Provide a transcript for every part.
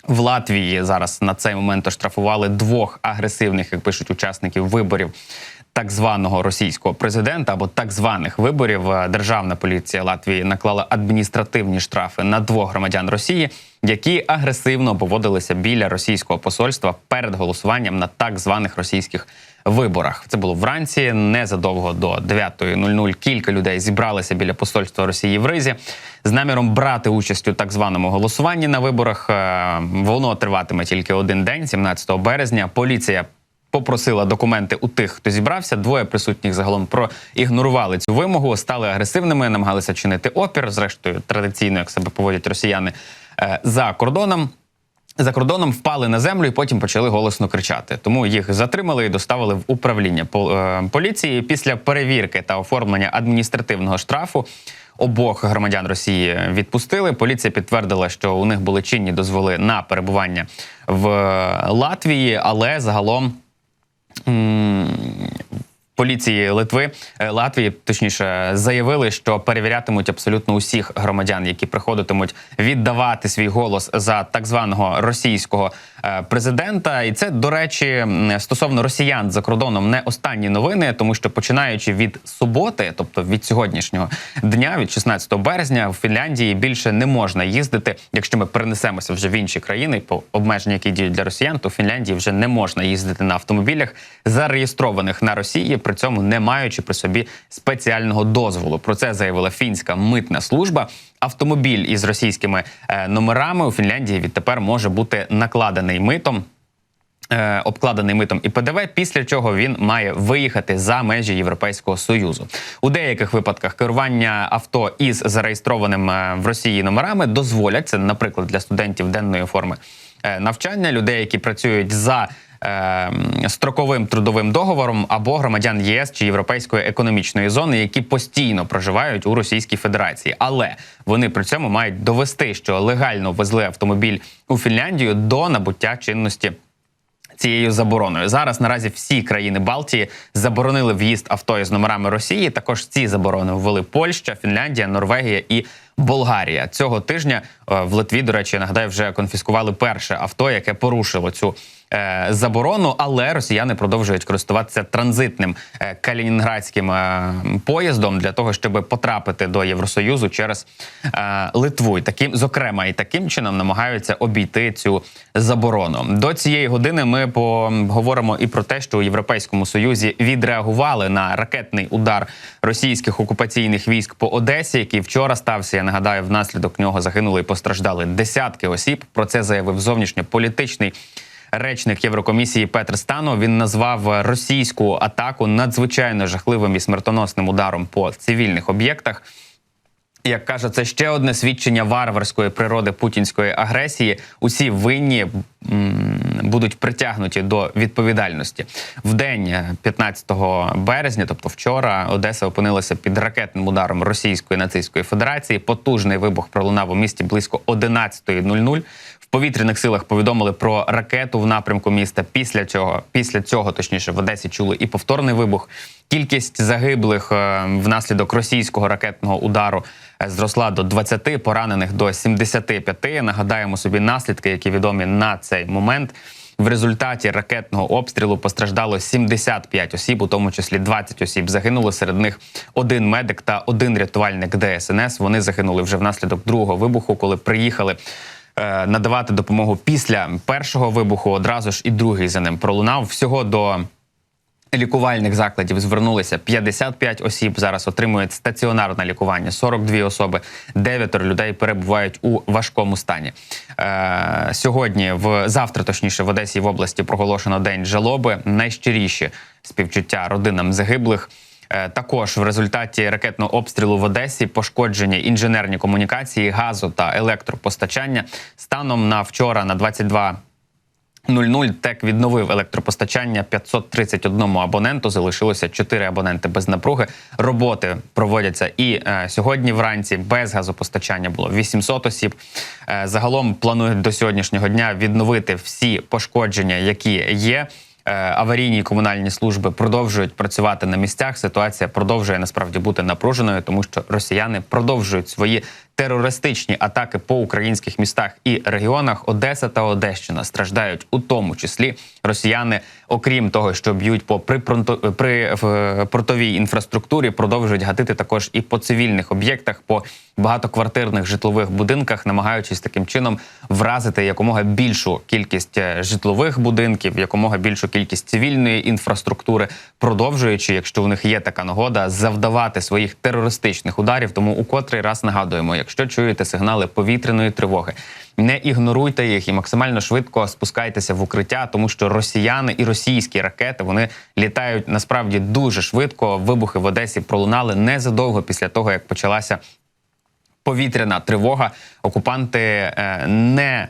В Латвії зараз на цей момент оштрафували 2 агресивних, як пишуть, учасників виборів так званого російського президента або так званих виборів. Державна поліція Латвії наклала адміністративні штрафи на 2 громадян Росії, які агресивно поводилися біля російського посольства перед голосуванням на так званих російських виборах. Це було вранці, незадовго до 9:00 кілька людей зібралися біля посольства Росії в Ризі з наміром брати участь у так званому голосуванні на виборах. Воно триватиме тільки 1 день, 17 березня. Поліція попросила документи у тих, хто зібрався. 2 присутніх загалом проігнорували цю вимогу, стали агресивними, намагалися чинити опір. Зрештою, традиційно, як себе поводять росіяни за кордоном, впали на землю і потім почали голосно кричати. Тому їх затримали і доставили в управління поліції. Після перевірки та оформлення адміністративного штрафу обох громадян Росії відпустили. Поліція підтвердила, що у них були чинні дозволи на перебування в Латвії, але загалом поліції Латвії, точніше, заявили, що перевірятимуть абсолютно усіх громадян, які приходитимуть віддавати свій голос за так званого російського президента. І це, до речі, стосовно росіян за кордоном не останні новини, тому що починаючи від суботи, тобто від сьогоднішнього дня, від 16 березня, в Фінляндії більше не можна їздити. Якщо ми перенесемося вже в інші країни, по обмеженнях, які діють для росіян, то в Фінляндії вже не можна їздити на автомобілях, зареєстрованих на Росії, при цьому не маючи при собі спеціального дозволу. Про це заявила фінська митна служба. Автомобіль із російськими номерами у Фінляндії відтепер може бути обкладений митом і ПДВ, після чого він має виїхати за межі Європейського Союзу. У деяких випадках керування авто із зареєстрованим в Росії номерами дозволять, це, наприклад, для студентів денної форми навчання, людей, які працюють за строковим трудовим договором, або громадян ЄС чи Європейської економічної зони, які постійно проживають у Російській Федерації. Але вони при цьому мають довести, що легально везли автомобіль у Фінляндію до набуття чинності цією забороною. Зараз наразі всі країни Балтії заборонили в'їзд авто із номерами Росії. Також ці заборони ввели Польща, Фінляндія, Норвегія і Болгарія. Цього тижня в Литві, до речі, я нагадаю, вже конфіскували перше авто, яке порушило цю заборону, але росіяни продовжують користуватися транзитним калінінградським поїздом для того, щоб потрапити до Євросоюзу через Литву. Зокрема, і таким чином намагаються обійти цю заборону. До цієї години ми поговоримо і про те, що у Європейському Союзі відреагували на ракетний удар російських окупаційних військ по Одесі, який вчора стався. Я нагадаю, внаслідок нього загинули і постраждали десятки осіб. Про це заявив зовнішньополітичний речник Єврокомісії Петр Станов. Він назвав російську атаку надзвичайно жахливим і смертоносним ударом по цивільних об'єктах. Як каже, це ще одне свідчення варварської природи путінської агресії. Усі винні будуть притягнуті до відповідальності. В день 15 березня, тобто вчора, Одеса опинилася під ракетним ударом Російської нацистської федерації. Потужний вибух пролунав у місті близько 11:00. В повітряних силах повідомили про ракету в напрямку міста. Після цього, в Одесі чули і повторний вибух. Кількість загиблих внаслідок російського ракетного удару зросла до 20, поранених до 75. Нагадаємо собі наслідки, які відомі на цей момент. В результаті ракетного обстрілу постраждало 75 осіб, у тому числі 20 осіб загинуло, серед них 1 медик та 1 рятувальник ДСНС. Вони загинули вже внаслідок другого вибуху, коли приїхали надавати допомогу після першого вибуху. Одразу ж і другий за ним пролунав. Всього до лікувальних закладів звернулися 55 осіб, зараз отримують стаціонарне лікування 42 особи, 9 людей перебувають у важкому стані. Завтра в Одесі і в області проголошено День жалоби, найщиріші співчуття родинам загиблих. Також в результаті ракетного обстрілу в Одесі пошкоджені інженерні комунікації, газу та електропостачання. Станом на вчора, на 22:00, ТЕК відновив електропостачання 531 абоненту, залишилося 4 абоненти без напруги. Роботи проводяться і сьогодні вранці. Без газопостачання було 800 осіб. Загалом планують до сьогоднішнього дня відновити всі пошкодження, які є. Аварійні і комунальні служби продовжують працювати на місцях. Ситуація продовжує насправді бути напруженою, тому що росіяни продовжують свої терористичні атаки по українських містах і регіонах. Одеса та Одещина страждають у тому числі. Росіяни, окрім того, що б'ють по припортовій інфраструктурі, продовжують гатити також і по цивільних об'єктах, по багатоквартирних житлових будинках, намагаючись таким чином вразити якомога більшу кількість житлових будинків, якомога більшу кількість цивільної інфраструктури, продовжуючи, якщо у них є така нагода, завдавати своїх терористичних ударів. Тому у котрий раз нагадуємо, якщо чуєте сигнали повітряної тривоги, не ігноруйте їх і максимально швидко спускайтеся в укриття, тому що росіяни і російські ракети, вони літають насправді дуже швидко. Вибухи в Одесі пролунали незадовго після того, як почалася повітряна тривога. Окупанти не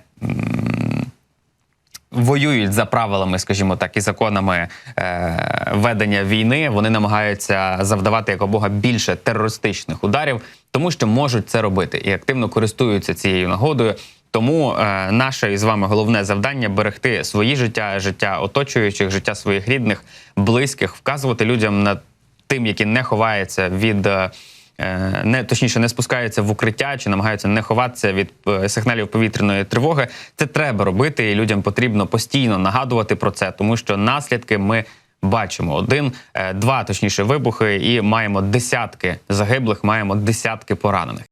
воюють за правилами, скажімо так, і законами ведення війни. Вони намагаються завдавати якомога більше терористичних ударів, тому що можуть це робити і активно користуються цією нагодою. Тому наше із вами головне завдання – берегти свої життя, життя оточуючих, життя своїх рідних, близьких, вказувати людям на тим, які не ховаються від... точніше, не спускаються в укриття чи намагаються не ховатися від сигналів повітряної тривоги. Це треба робити, і людям потрібно постійно нагадувати про це, тому що наслідки ми бачимо. Два вибухи, і маємо десятки загиблих, маємо десятки поранених.